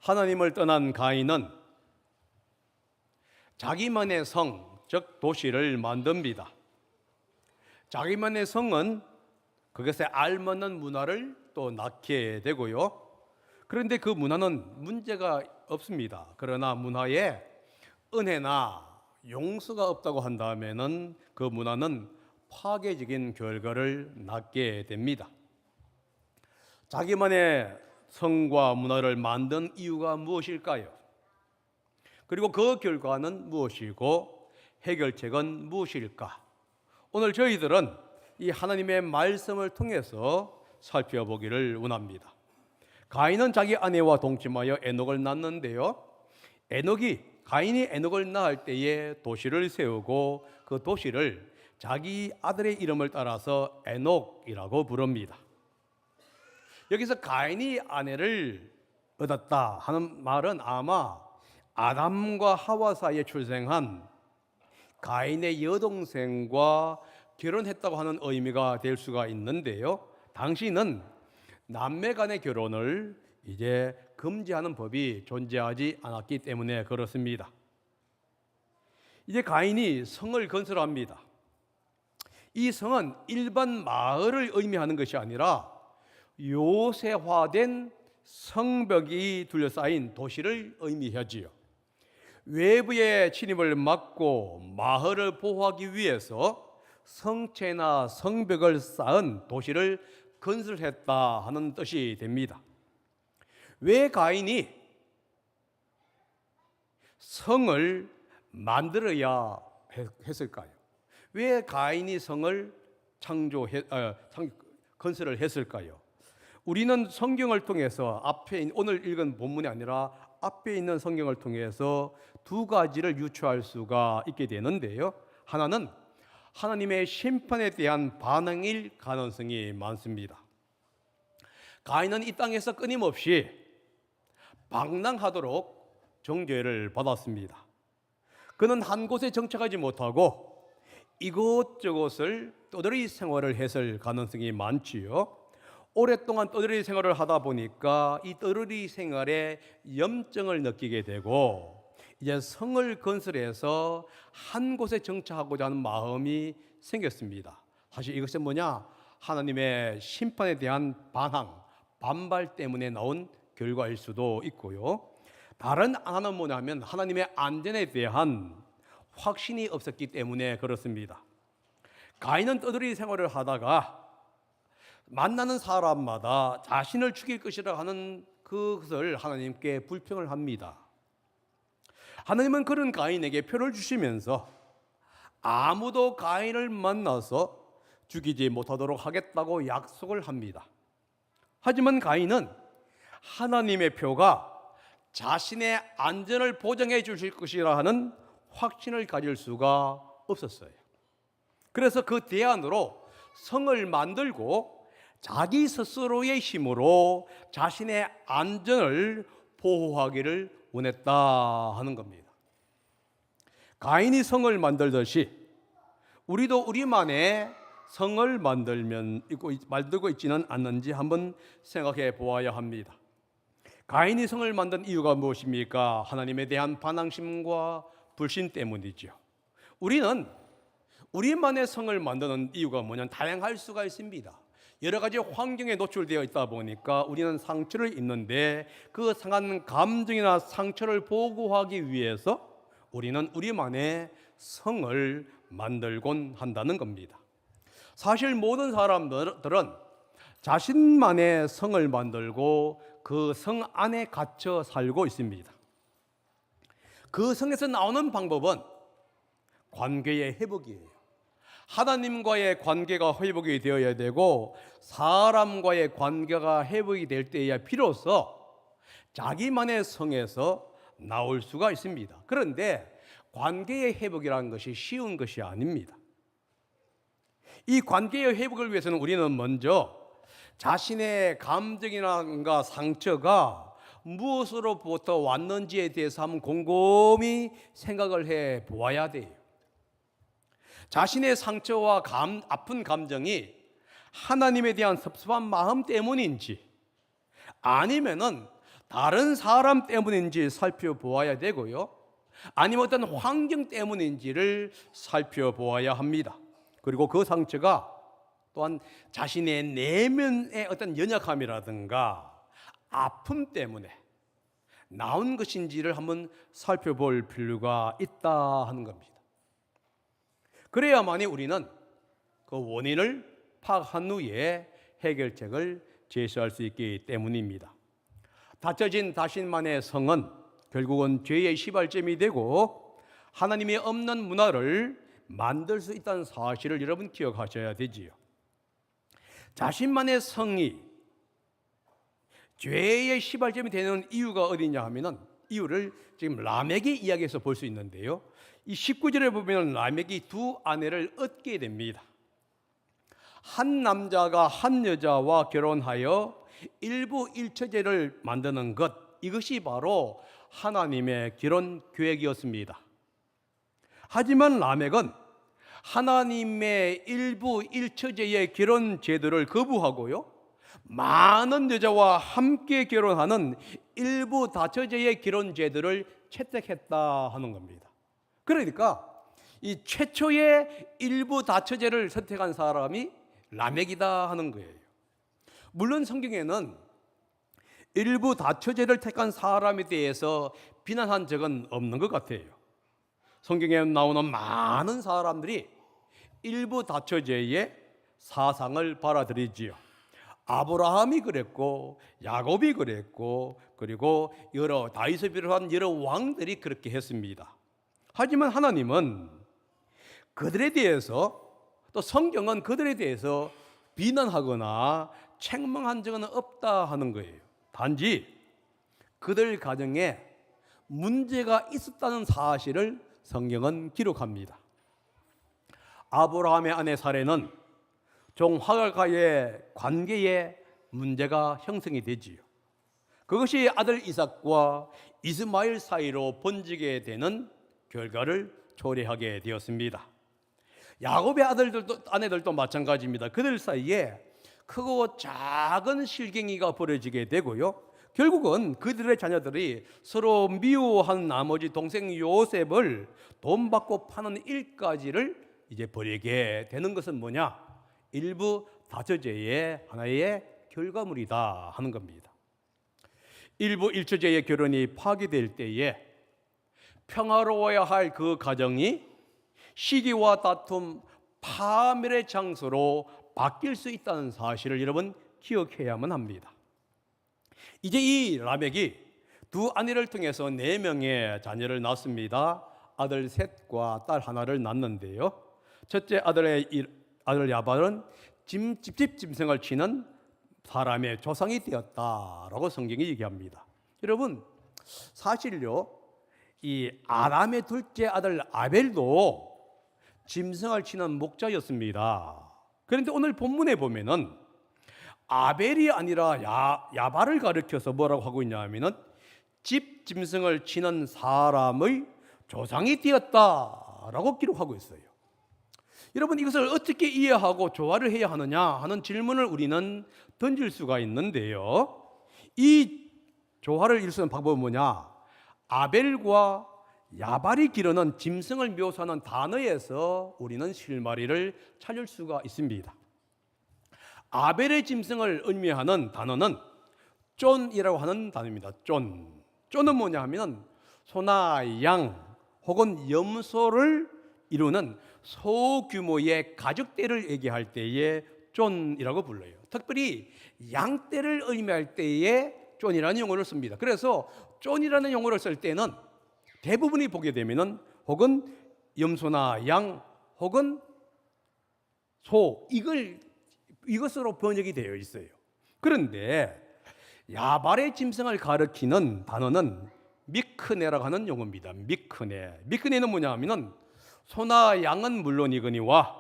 하나님을 떠난 가인은 자기만의 성, 즉 도시를 만듭니다. 자기만의 성은 그것에 알맞는 문화를 또 낳게 되고요. 그런데 그 문화는 문제가 없습니다. 그러나 문화에 은혜나 용서가 없다고 한다면은 그 문화는 파괴적인 결과를 낳게 됩니다. 자기만의 성과 문화를 만든 이유가 무엇일까요? 그리고 그 결과는 무엇이고 해결책은 무엇일까? 오늘 저희들은 이 하나님의 말씀을 통해서 살펴보기를 원합니다. 가인은 자기 아내와 동침하여 에녹을 낳는데요. 가인이 에녹을 낳을 때에 도시를 세우고 그 도시를 자기 아들의 이름을 따라서 에녹이라고 부릅니다. 여기서 가인이 아내를 얻었다 하는 말은 아마 아담과 하와 사이에 출생한 가인의 여동생과 결혼했다고 하는 의미가 될 수가 있는데요. 당시는 남매 간의 결혼을 이제 금지하는 법이 존재하지 않았기 때문에 그렇습니다. 이제 가인이 성을 건설합니다. 이 성은 일반 마을을 의미하는 것이 아니라 요새화된 성벽이 둘러싸인 도시를 의미하지요. 외부의 침입을 막고 마을을 보호하기 위해서 성체나 성벽을 쌓은 도시를 건설했다 하는 뜻이 됩니다. 왜 가인이 성을 만들어야 했을까요? 왜 가인이 성을 건설을 했을까요? 우리는 성경을 통해서 오늘 읽은 본문이 아니라 앞에 있는 성경을 통해서 두 가지를 유추할 수가 있게 되는데요. 하나는 하나님의 심판에 대한 반응일 가능성이 많습니다. 가인은 이 땅에서 끊임없이 방랑하도록 정죄를 받았습니다. 그는 한 곳에 정착하지 못하고 이곳저곳을 떠돌이 생활을 했을 가능성이 많지요. 오랫동안 떠돌이 생활을 하다 보니까 이 떠돌이 생활에 염증을 느끼게 되고 이제 성을 건설해서 한 곳에 정착하고자 하는 마음이 생겼습니다. 사실 이것은 뭐냐? 하나님의 심판에 대한 반발 때문에 나온 결과일 수도 있고요. 다른 하나는 뭐냐면 하나님의 안전에 대한 확신이 없었기 때문에 그렇습니다. 가인은 떠돌이 생활을 하다가 만나는 사람마다 자신을 죽일 것이라 하는 그것을 하나님께 불평을 합니다. 하나님은 그런 가인에게 표를 주시면서 아무도 가인을 만나서 죽이지 못하도록 하겠다고 약속을 합니다. 하지만 가인은 하나님의 표가 자신의 안전을 보장해 주실 것이라 하는 확신을 가질 수가 없었어요. 그래서 그 대안으로 성을 만들고 자기 스스로의 힘으로 자신의 안전을 보호하기를 원했다 하는 겁니다. 가인이 성을 만들듯이 우리도 우리만의 성을 만들고 있지는 않는지 한번 생각해 보아야 합니다. 가인이 성을 만든 이유가 무엇입니까? 하나님에 대한 반항심과 불신 때문이죠. 우리는 우리만의 성을 만드는 이유가 뭐냐면 다양할 수가 있습니다. 여러 가지 환경에 노출되어 있다 보니까 우리는 상처를 입는데 그 상한 감정이나 상처를 보고하기 위해서 우리는 우리만의 성을 만들곤 한다는 겁니다. 사실 모든 사람들은 자신만의 성을 만들고 그 성 안에 갇혀 살고 있습니다. 그 성에서 나오는 방법은 관계의 회복이에요. 하나님과의 관계가 회복이 되어야 되고 사람과의 관계가 회복이 될 때에야 비로소 자기만의 성에서 나올 수가 있습니다. 그런데 관계의 회복이라는 것이 쉬운 것이 아닙니다. 이 관계의 회복을 위해서는 우리는 먼저 자신의 감정이나 상처가 무엇으로부터 왔는지에 대해서 한번 곰곰이 생각을 해 보아야 돼요. 자신의 상처와 아픈 감정이 하나님에 대한 섭섭한 마음 때문인지 아니면은 다른 사람 때문인지 살펴보아야 되고요. 아니면 어떤 환경 때문인지를 살펴보아야 합니다. 그리고 그 상처가 또한 자신의 내면의 어떤 연약함이라든가 아픔 때문에 나온 것인지를 한번 살펴볼 필요가 있다 하는 겁니다. 그래야만이 우리는 그 원인을 파악한 후에 해결책을 제시할 수 있기 때문입니다. 닫혀진 자신만의 성은 결국은 죄의 시발점이 되고 하나님이 없는 문화를 만들 수 있다는 사실을 여러분 기억하셔야 되지요. 자신만의 성이 죄의 시발점이 되는 이유가 어디냐 하면은 이유를 지금 라멕의 이야기에서 볼 수 있는데요. 이 19절에 보면 라멕이 두 아내를 얻게 됩니다. 한 남자가 한 여자와 결혼하여 일부 일처제를 만드는 것, 이것이 바로 하나님의 결혼 계획이었습니다. 하지만 라멕은 하나님의 일부 일처제의 결혼 제도를 거부하고요, 많은 여자와 함께 결혼하는 일부 다처제의 결혼 제도를 채택했다 하는 겁니다. 그러니까 이 최초의 일부 다처제를 선택한 사람이 라멕이다 하는 거예요. 물론 성경에는 일부 다처제를 택한 사람에 대해서 비난한 적은 없는 것 같아요. 성경에 나오는 많은 사람들이 일부 다처제의 사상을 받아들이지요. 아브라함이 그랬고 야곱이 그랬고 그리고 여러 다윗을 비롯한 여러 왕들이 그렇게 했습니다. 하지만 하나님은 그들에 대해서, 또 성경은 그들에 대해서 비난하거나 책망한 적은 없다 하는 거예요. 단지 그들 가정에 문제가 있었다는 사실을 성경은 기록합니다. 아브라함의 아내 사레는 종 하갈과의 관계에 문제가 형성이 되지요. 그것이 아들 이삭과 이스마엘 사이로 번지게 되는 결과를 초래하게 되었습니다. 야곱의 아내들도 마찬가지입니다. 그들 사이에 크고 작은 실갱이가 벌어지게 되고요, 결국은 그들의 자녀들이 서로 미워한 나머지 동생 요셉을 돈 받고 파는 일까지를 이제 벌이게 되는 것은 뭐냐? 일부 다처제의 하나의 결과물이다 하는 겁니다. 일부 일처제의 결혼이 파기될 때에 평화로워야 할 그 가정이 시기와 다툼, 파멸의 장소로 바뀔 수 있다는 사실을 여러분 기억해야만 합니다. 이제 이 라멕이 두 아내를 통해서 4명의 자녀를 낳습니다. 아들 셋과 딸 하나를 낳는데요, 첫째 아들 야발은 집집 짐승을 치는 사람의 조상이 되었다라고 성경이 얘기합니다. 여러분, 사실요, 이 아담의 둘째 아들 아벨도 짐승을 치는 목자였습니다. 그런데 오늘 본문에 보면은 아벨이 아니라 야발을 가리켜서 뭐라고 하고 있냐 하면은 집 짐승을 치는 사람의 조상이 되었다라고 기록하고 있어요. 여러분, 이것을 어떻게 이해하고 조화를 해야 하느냐 하는 질문을 우리는 던질 수가 있는데요, 이 조화를 이루는 방법은 뭐냐? 아벨과 야발이 기르는 짐승을 묘사하는 단어에서 우리는 실마리를 찾을 수가 있습니다. 아벨의 짐승을 의미하는 단어는 쫀이라고 하는 단어입니다. 쫀은 뭐냐 하면 소나 양 혹은 염소를 이루는 소규모의 가축대를 얘기할 때에 쫀이라고 불러요. 특별히 양떼를 의미할 때에 쫀이라는 용어를 씁니다. 그래서 쫀이라는 용어를 쓸 때는 대부분이 보게 되면은 혹은 염소나 양 혹은 소, 이것으로 번역이 되어 있어요. 그런데 야발의 짐승을 가리키는 단어는 미크네라고 하는 용어입니다. 미크네는 뭐냐 하면은 소나 양은 물론이거니와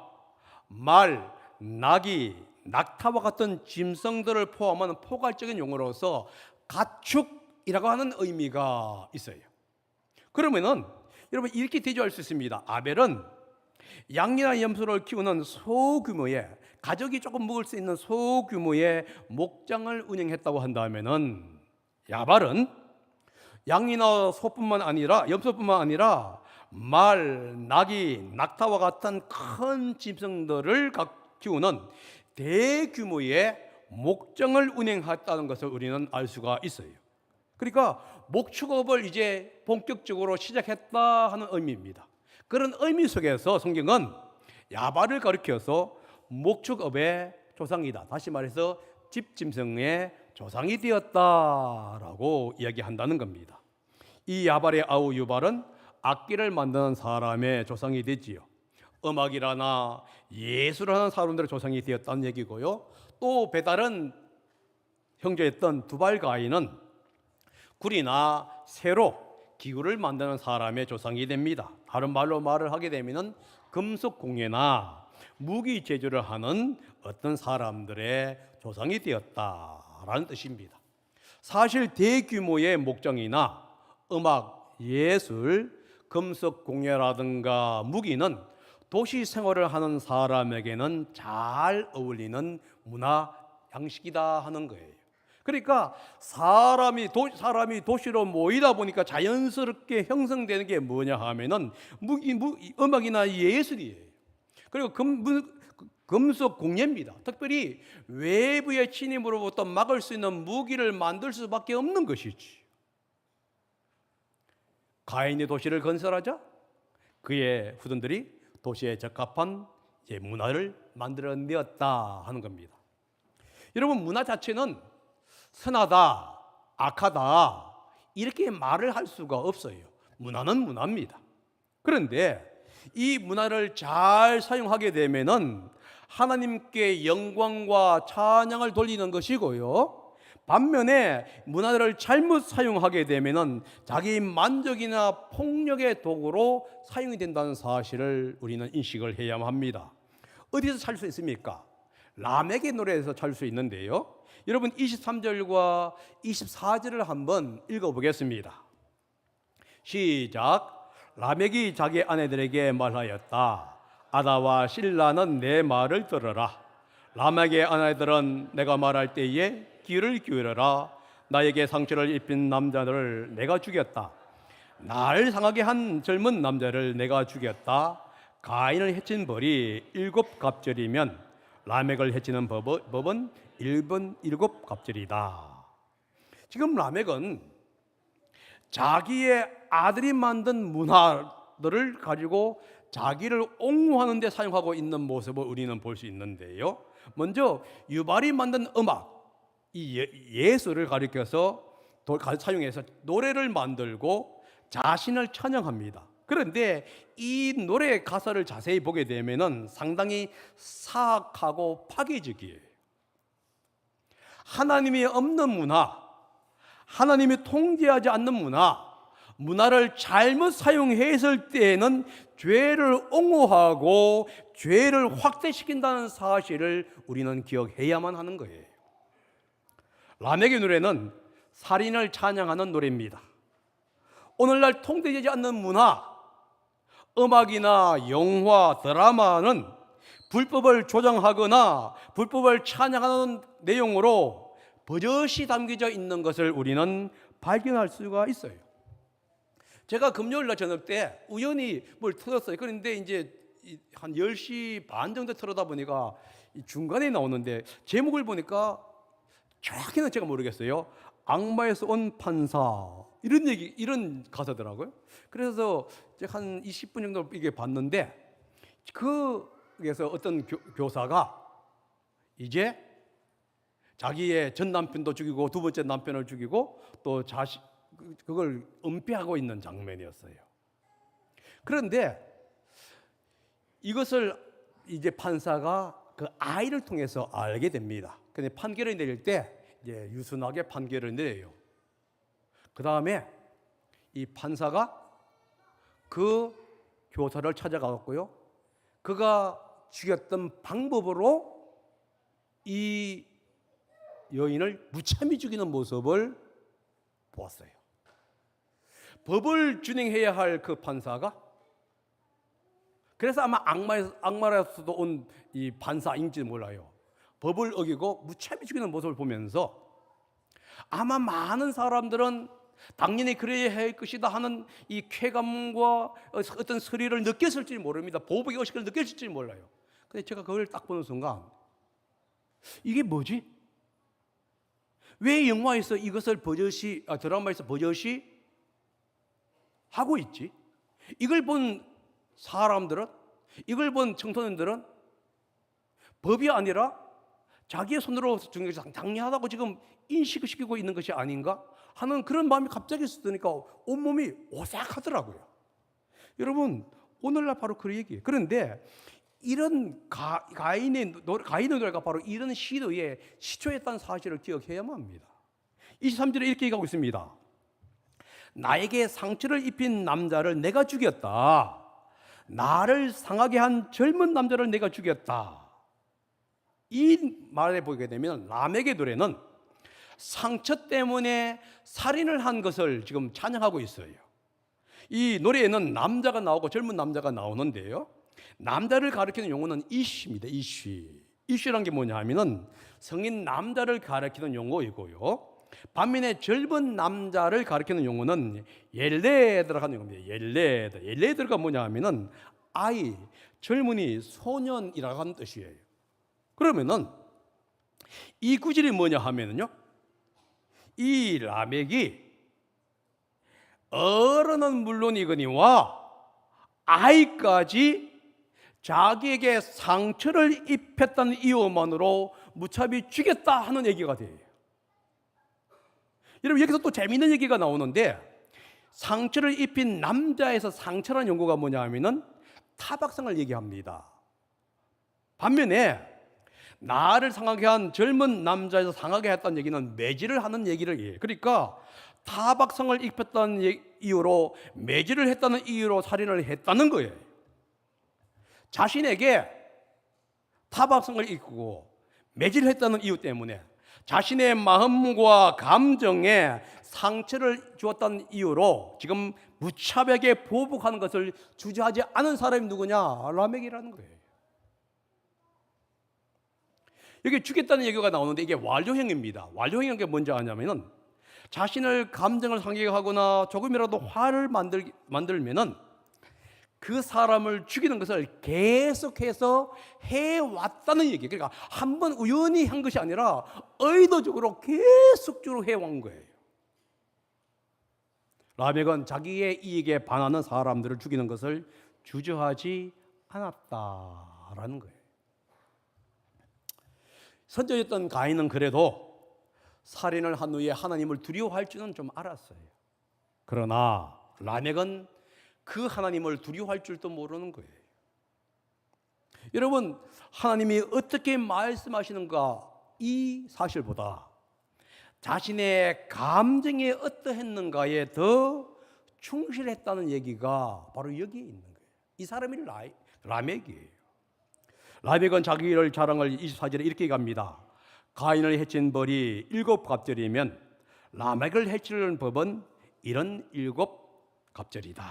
말, 나귀, 낙타와 같은 짐승들을 포함하는 포괄적인 용어로서 가축이라고 하는 의미가 있어요. 그러면은 여러분 이렇게 대조할 수 있습니다. 아벨은 양이나 염소를 키우는 소규모의, 가족이 조금 먹을 수 있는 소규모의 목장을 운영했다고 한다면은 야발은 양이나 소뿐만 아니라 염소뿐만 아니라 말, 나귀, 낙타와 같은 큰 짐승들을 키우는 대규모의 목장을 운행했다는 것을 우리는 알 수가 있어요. 그러니까 목축업을 이제 본격적으로 시작했다 하는 의미입니다. 그런 의미 속에서 성경은 야발을 가리켜서 목축업의 조상이다. 다시 말해서 집짐승의 조상이 되었다라고 이야기한다는 겁니다. 이 야발의 아우 유발은 악기를 만드는 사람의 조상이 되지요. 음악이라나 예술을 하는 사람들의 조상이 되었다는 얘기고요. 또 배다른 형제였던 두발 가인은 굴이나 쇠로 기구를 만드는 사람의 조상이 됩니다. 다른 말로 말을 하게 되면 금속 공예나 무기 제조를 하는 어떤 사람들의 조상이 되었다라는 뜻입니다. 사실 대규모의 목장이나 음악, 예술, 금속 공예라든가 무기는 도시 생활을 하는 사람에게는 잘 어울리는 문화 양식이다 하는 거예요. 그러니까 사람이 도시로 모이다 보니까 자연스럽게 형성되는 게 뭐냐 하면은 음악이나 예술이에요. 그리고 금속 공예입니다. 특별히 외부의 침입으로부터 막을 수 있는 무기를 만들 수밖에 없는 것이지. 가인이 도시를 건설하자 그의 후손들이 도시에 적합한 문화를 만들어내었다 하는 겁니다. 여러분, 문화 자체는 선하다, 악하다 이렇게 말을 할 수가 없어요. 문화는 문화입니다. 그런데 이 문화를 잘 사용하게 되면은 하나님께 영광과 찬양을 돌리는 것이고요. 반면에 문화를 잘못 사용하게 되면은 자기 만족이나 폭력의 도구로 사용이 된다는 사실을 우리는 인식을 해야만 합니다. 어디서 찾을 수 있습니까? 라멕의 노래에서 찾을 수 있는데요. 여러분 23절과 24절을 한번 읽어보겠습니다. 시작. 라멕이 자기 아내들에게 말하였다. 아다와 실라는 내 말을 들어라. 라멕의 아내들은 내가 말할 때에 귀를 기울여라. 나에게 상처를 입힌 남자를 내가 죽였다. 날 상하게 한 젊은 남자를 내가 죽였다. 가인을 해친 벌이 7갑절이면 라멕을 해치는 법은 7갑절이다. 지금 라멕은 자기의 아들이 만든 문화들을 가지고 자기를 옹호하는 데 사용하고 있는 모습을 우리는 볼 수 있는데요. 먼저 유발이 만든 음악, 이 예술을 가리켜서 사용해서 노래를 만들고 자신을 찬양합니다. 그런데 이 노래의 가사를 자세히 보게 되면은 상당히 사악하고 파괴적이에요. 하나님이 없는 문화, 하나님이 통제하지 않는 문화를 잘못 사용했을 때에는 죄를 옹호하고 죄를 확대시킨다는 사실을 우리는 기억해야만 하는 거예요. 라멕의 노래는 살인을 찬양하는 노래입니다. 오늘날 통제되지 않는 문화, 음악이나 영화, 드라마는 불법을 조장하거나 불법을 찬양하는 내용으로 버젓이 담겨져 있는 것을 우리는 발견할 수가 있어요. 제가 금요일날 저녁 때 우연히 뭘 틀었어요. 그런데 이제 한 10시 반 정도 틀어다 보니까 중간에 나오는데 제목을 보니까 정확히는 제가 모르겠어요. 악마에서 온 판사 이런 가사더라고요. 그래서 한 20분 정도 이게 봤는데 그래서 어떤 교사가 이제 자기의 전 남편도 죽이고 두 번째 남편을 죽이고 또 그걸 은폐하고 있는 장면이었어요. 그런데 이것을 이제 판사가 그 아이를 통해서 알게 됩니다. 근데 판결을 내릴 때 이제 유순하게 판결을 내려요. 그 다음에 이 판사가 그 교사를 찾아가고요. 그가 죽였던 방법으로 이 여인을 무참히 죽이는 모습을 보았어요. 법을 준행해야 할 그 판사가 그래서 아마 악마라서도 온 이 판사인지 몰라요. 법을 어기고 무참히 죽이는 모습을 보면서 아마 많은 사람들은 당연히 그래야 할 것이다 하는 이 쾌감과 어떤 스릴을 느꼈을지 모릅니다. 보복의 의식을 느꼈을지 몰라요. 근데 제가 그걸 딱 보는 순간 이게 뭐지? 왜 영화에서 이것을 버젓이 드라마에서 버젓이 하고 있지? 이걸 본 사람들은, 이걸 본 청소년들은 법이 아니라 자기의 손으로 중요해서 당연하다고 지금 인식시키고 있는 것이 아닌가 하는 그런 마음이 갑자기 드니까 온몸이 오싹하더라고요. 여러분, 오늘날 바로 그 얘기예요. 그런데 이런 가인의 노래가 바로 이런 시도에 시초했다는 사실을 기억해야만 합니다. 23절에 이렇게 얘기하고 있습니다. 나에게 상처를 입힌 남자를 내가 죽였다. 나를 상하게 한 젊은 남자를 내가 죽였다. 이 말에 보게 되면 라멕의 노래는 상처 때문에 살인을 한 것을 지금 찬양하고 있어요. 이 노래에는 남자가 나오고 젊은 남자가 나오는데요, 남자를 가리키는 용어는 이쉬입니다. 이쉬란 게 뭐냐 하면은 성인 남자를 가리키는 용어이고요, 반면에 젊은 남자를 가리키는 용어는 옐레드라고 하는 용어입니다. 옐레드가 뭐냐 하면은 아이, 젊은이, 소년이라고 하는 뜻이에요. 그러면은 이 구절이 뭐냐 하면은요, 이 라멕이 어른은 물론이거니와 아이까지 자기에게 상처를 입혔다는 이유만으로 무차별히 죽였다 하는 얘기가 돼요. 여러분, 여기서 또 재미있는 얘기가 나오는데, 상처를 입힌 남자에서 상처라는 용어가 뭐냐 하면은 타박상을 얘기합니다. 반면에 나를 상하게 한 젊은 남자에서 상하게 했다는 얘기는 매질을 하는 얘기를 해요. 그러니까 타박상을 입혔다는 이유로, 매질을 했다는 이유로 살인을 했다는 거예요. 자신에게 타박상을 입고 매질을 했다는 이유 때문에 자신의 마음과 감정에 상처를 주었다는 이유로 지금 무차별하게 보복하는 것을 주저하지 않은 사람이 누구냐? 라멕이라는 거예요. 여기 죽였다는 얘기가 나오는데 이게 완료형입니다. 완료형이 게 뭔지 아냐면은 자신을 감정을 상기하거나 조금이라도 화를 만들면은 그 사람을 죽이는 것을 계속해서 해왔다는 얘기예요. 그러니까 한 번 우연히 한 것이 아니라 의도적으로 계속적으로 해온 거예요. 라멕은 자기의 이익에 반하는 사람들을 죽이는 것을 주저하지 않았다라는 거예요. 선조였던 가인은 그래도 살인을 한 후에 하나님을 두려워할 줄은 좀 알았어요. 그러나 라멕은 그 하나님을 두려워할 줄도 모르는 거예요. 여러분, 하나님이 어떻게 말씀하시는가, 이 사실보다 자신의 감정이 어떠했는가에 더 충실했다는 얘기가 바로 여기에 있는 거예요. 이 사람이 라멕이에요. 라멕은 자기를 자랑을 24절에 이렇게 갑니다. 가인을 해친 벌이 7갑절이면 라멕을 해치는 법은 이런 7갑절이다.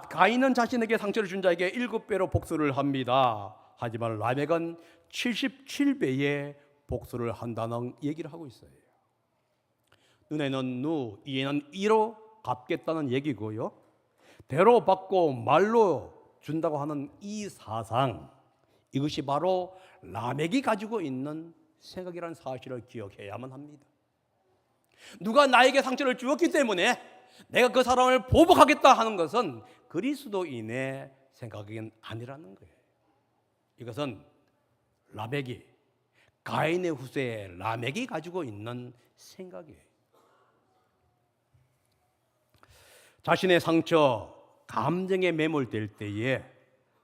가인은 자신에게 상처를 준 자에게 7배로 복수를 합니다. 하지만 라멕은 77배의 복수를 한다는 얘기를 하고 있어요. 눈에는 누, 이에는 이로 갚겠다는 얘기고요, 대로 받고 말로 준다고 하는 이 사상, 이것이 바로 라멕이 가지고 있는 생각이라는 사실을 기억해야만 합니다. 누가 나에게 상처를 주었기 때문에 내가 그 사람을 보복하겠다 하는 것은 그리스도인의 생각이 아니라는 거예요. 이것은 라멕이, 가인의 후세 라멕이 가지고 있는 생각이에요. 자신의 상처, 감정에 매몰될 때에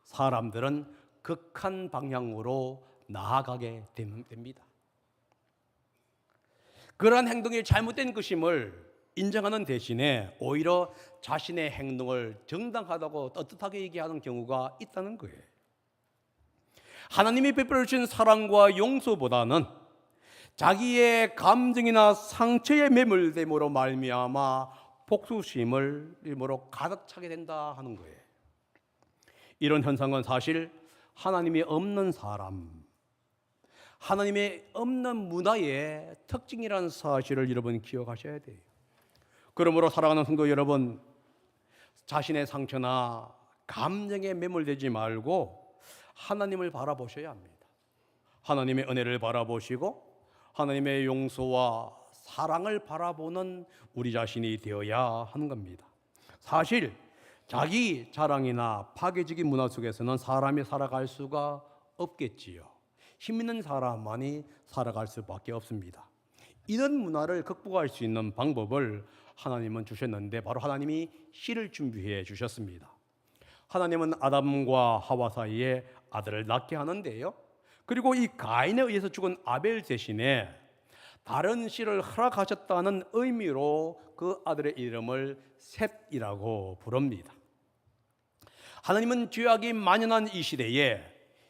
사람들은 극한 방향으로 나아가게 됩니다. 그러한 행동이 잘못된 것임을 인정하는 대신에 오히려 자신의 행동을 정당하다고 떳떳하게 얘기하는 경우가 있다는 거예요. 하나님이 베풀어 주신 사랑과 용서보다는 자기의 감정이나 상처에 매몰됨으로 말미암아 복수심으로 가득 차게 된다 하는 거예요. 이런 현상은 사실 하나님이 없는 사람, 하나님의 없는 문화의 특징이라는 사실을 여러분 기억하셔야 돼요. 그러므로 사랑하는 성도 여러분, 자신의 상처나 감정에 매몰되지 말고 하나님을 바라보셔야 합니다. 하나님의 은혜를 바라보시고 하나님의 용서와 사랑을 바라보는 우리 자신이 되어야 하는 겁니다. 사실 자기 자랑이나 파괴적인 문화 속에서는 사람이 살아갈 수가 없겠지요. 힘 있는 사람만이 살아갈 수밖에 없습니다. 이런 문화를 극복할 수 있는 방법을 하나님은 주셨는데 바로 하나님이 씨를 준비해 주셨습니다. 하나님은 아담과 하와 사이에 아들을 낳게 하는데요. 그리고 이 가인에 의해서 죽은 아벨 대신에 다른 씨를 허락하셨다는 의미로 그 아들의 이름을 셋이라고 부릅니다. 하나님은 죄악이 만연한 이 시대에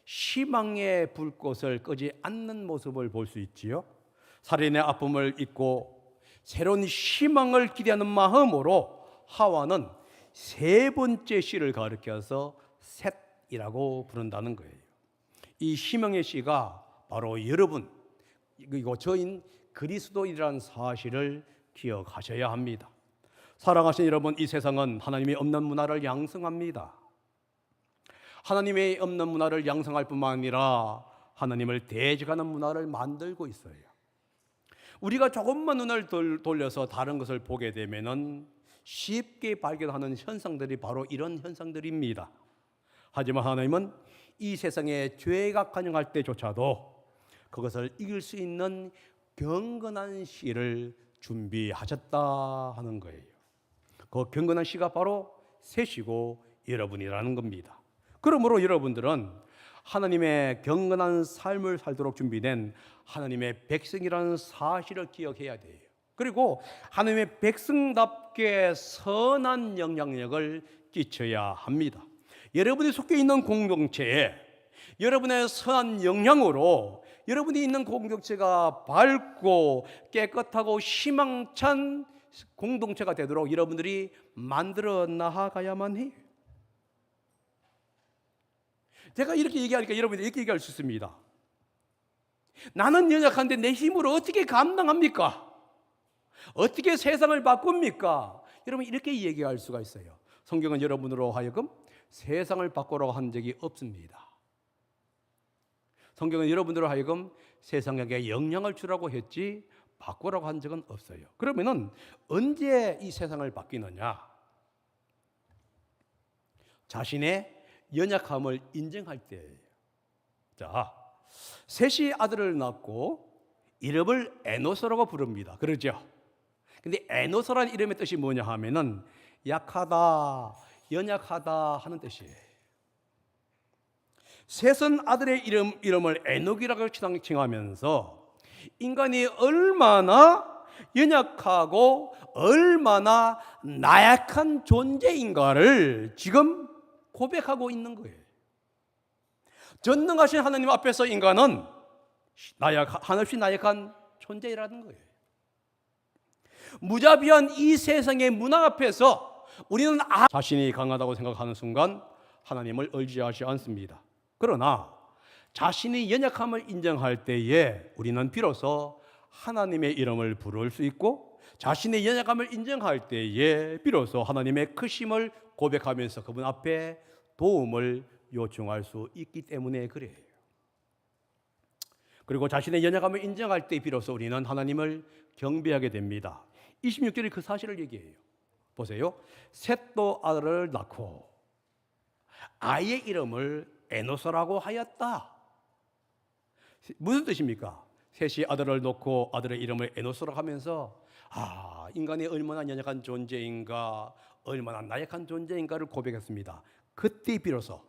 희망의 불꽃을 끄지 않는 모습을 볼 수 있지요. 살인의 아픔을 잊고 새로운 희망을 기대하는 마음으로 하와는 세 번째 씨를 가리켜서 셋이라고 부른다는 거예요. 이 희망의 씨가 바로 여러분, 그리고 저인 그리스도이라는 사실을 기억하셔야 합니다. 사랑하신 여러분, 이 세상은 하나님이 없는 문화를 양성합니다. 하나님의 없는 문화를 양성할 뿐만 아니라 하나님을 대적하는 문화를 만들고 있어요. 우리가 조금만 눈을 돌려서 다른 것을 보게 되면은 쉽게 발견하는 현상들이 바로 이런 현상들입니다. 하지만 하나님은 이 세상에 죄가 간영할 때조차도 그것을 이길 수 있는 경건한 씨를 준비하셨다 하는 거예요. 그 경건한 씨가 바로 셋이고 여러분이라는 겁니다. 그러므로 여러분들은 하나님의 경건한 삶을 살도록 준비된 하나님의 백성이라는 사실을 기억해야 돼요. 그리고 하나님의 백성답게 선한 영향력을 끼쳐야 합니다. 여러분이 속해 있는 공동체에 여러분의 선한 영향으로 여러분이 있는 공동체가 밝고 깨끗하고 희망찬 공동체가 되도록 여러분들이 만들어 나아가야만 해요. 제가 이렇게 얘기하니까 여러분이 이렇게 얘기할 수 있습니다. 나는 연약한데 내 힘으로 어떻게 감당합니까? 어떻게 세상을 바꿉니까? 여러분 이렇게 얘기할 수가 있어요. 성경은 여러분으로 하여금 세상을 바꾸라고 한 적이 없습니다. 성경은 여러분으로 하여금 세상에게 영향을 주라고 했지 바꾸라고 한 적은 없어요. 그러면은 언제 이 세상을 바뀌느냐? 자신의 연약함을 인정할 때예요. 자, 셋이 아들을 낳고 이름을 에노스라고 부릅니다. 그러죠? 근데 에노스라는 이름의 뜻이 뭐냐 하면은 약하다, 연약하다 하는 뜻이에요. 셋은 아들의 이름을 에녹이라고 칭하면서 인간이 얼마나 연약하고 얼마나 나약한 존재인가를 지금 고백하고 있는 거예요. 전능하신 하나님 앞에서 인간은 한없이 나약한 존재라는 거예요. 무자비한 이 세상의 문화 앞에서 우리는 자신이 강하다고 생각하는 순간 하나님을 의지하지 않습니다. 그러나 자신의 연약함을 인정할 때에 우리는 비로소 하나님의 이름을 부를 수 있고 자신의 연약함을 인정할 때에 비로소 하나님의 크심을 고백하면서 그분 앞에 도움을 요청할 수 있기 때문에 그래요. 그리고 자신의 연약함을 인정할 때 비로소 우리는 하나님을 경배하게 됩니다. 26절에 그 사실을 얘기해요. 보세요. 셋도 아들을 낳고 아이의 이름을 에노스라고 하였다. 무슨 뜻입니까? 셋이 아들을 놓고 아들의 이름을 에노스라고 하면서 인간이 얼마나 연약한 존재인가, 얼마나 나약한 존재인가를 고백했습니다. 그때 비로소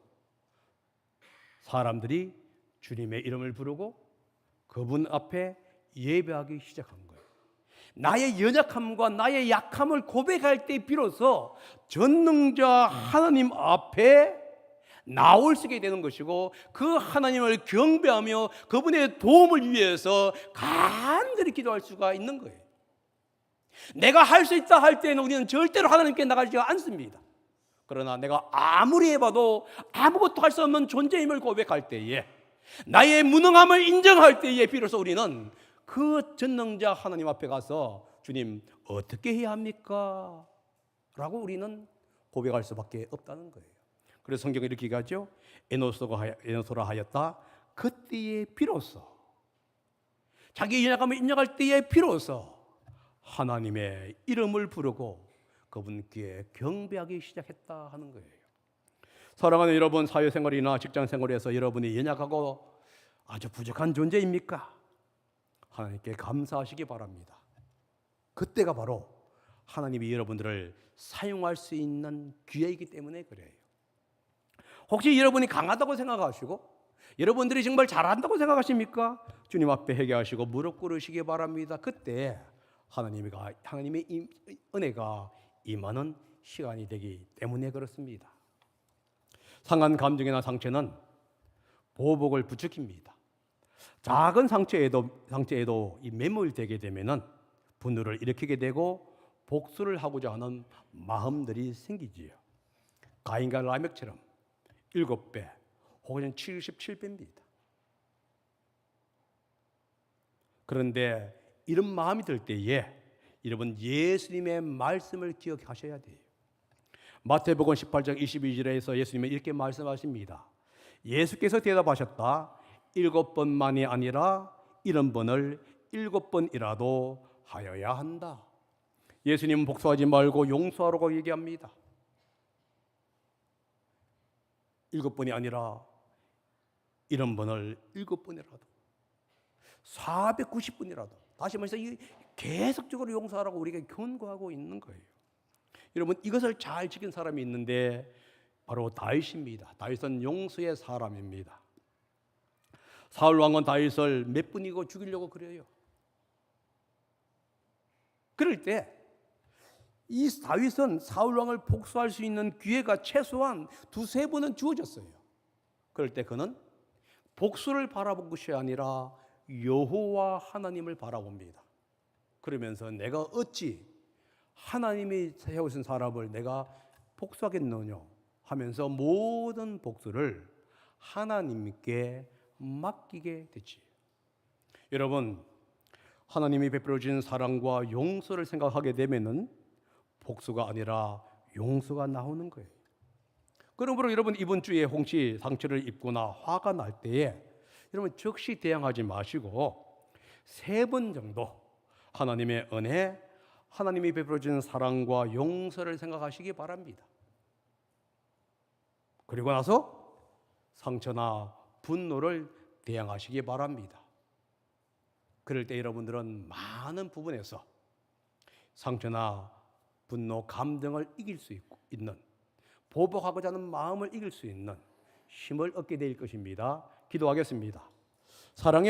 사람들이 주님의 이름을 부르고 그분 앞에 예배하기 시작한 거예요. 나의 연약함과 나의 약함을 고백할 때 비로소 전능자 하나님 앞에 나올 수 있게 되는 것이고 그 하나님을 경배하며 그분의 도움을 위해서 간절히 기도할 수가 있는 거예요. 내가 할 수 있다 할 때는 우리는 절대로 하나님께 나가지 않습니다. 그러나 내가 아무리 해봐도 아무것도 할 수 없는 존재임을 고백할 때에 나의 무능함을 인정할 때에 비로소 우리는 그 전능자 하나님 앞에 가서 주님 어떻게 해야 합니까? 라고 우리는 고백할 수밖에 없다는 거예요. 그래서 성경이 이렇게 얘기하죠. 에노소라 하였다. 그때에 비로소 자기 연약함을 인정할 때에 비로소 하나님의 이름을 부르고 그분께 경배하기 시작했다 하는 거예요. 사랑하는 여러분, 사회생활이나 직장생활에서 여러분이 연약하고 아주 부족한 존재입니까? 하나님께 감사하시기 바랍니다. 그때가 바로 하나님이 여러분들을 사용할 수 있는 기회이기 때문에 그래요. 혹시 여러분이 강하다고 생각하시고 여러분들이 정말 잘한다고 생각하십니까? 주님 앞에 회개하시고 무릎 꿇으시기 바랍니다. 그때 하나님의 은혜가 임하는 시간이 되기 때문에 그렇습니다. 상한 감정이나 상처는 보복을 부추깁니다. 작은 상처에도 이 매몰되게 되면은 분노를 일으키게 되고 복수를 하고자 하는 마음들이 생기지요. 가인과 라멕처럼 7배 혹은 77배입니다. 그런데 이런 마음이 들 때에 여러분 예수님의 말씀을 기억하셔야 돼요. 마태복음 18장 22절에서 예수님은 이렇게 말씀하십니다. 예수께서 대답하셨다. 7번만이 아니라 70번을 7번이라도 하여야 한다. 예수님은 복수하지 말고 용서하라고 얘기합니다. 7번이 아니라 70번을 7번이라도 490번이라도 다시 말해서 계속적으로 용서하라고 우리가 권고하고 있는 거예요. 여러분 이것을 잘 지킨 사람이 있는데 바로 다윗입니다. 다윗은 용서의 사람입니다. 사울 왕은 다윗을 몇 분이고 죽이려고 그래요. 그럴 때 이 다윗은 사울 왕을 복수할 수 있는 기회가 최소한 2-3번은 주어졌어요. 그럴 때 그는 복수를 바라본 것이 아니라 여호와 하나님을 바라봅니다. 그러면서 내가 어찌 하나님이 세우신 사람을 내가 복수하겠느냐 하면서 모든 복수를 하나님께 맡기게 되지. 여러분 하나님이 베풀어 주신 사랑과 용서를 생각하게 되면은 복수가 아니라 용서가 나오는 거예요. 그러므로 여러분 이번 주에 혹시 상처를 입거나 화가 날 때에 여러분 즉시 대항하지 마시고 3번 정도 하나님의 은혜, 하나님이 베풀어 주신 사랑과 용서를 생각하시기 바랍니다. 그리고 나서 상처나 분노를 대항하시기 바랍니다. 그럴 때 여러분들은 많은 부분에서 상처나 분노, 감정을 이길 수 있는 보복하고자 하는 마음을 이길 수 있는 힘을 얻게 될 것입니다. 기도하겠습니다. 사랑의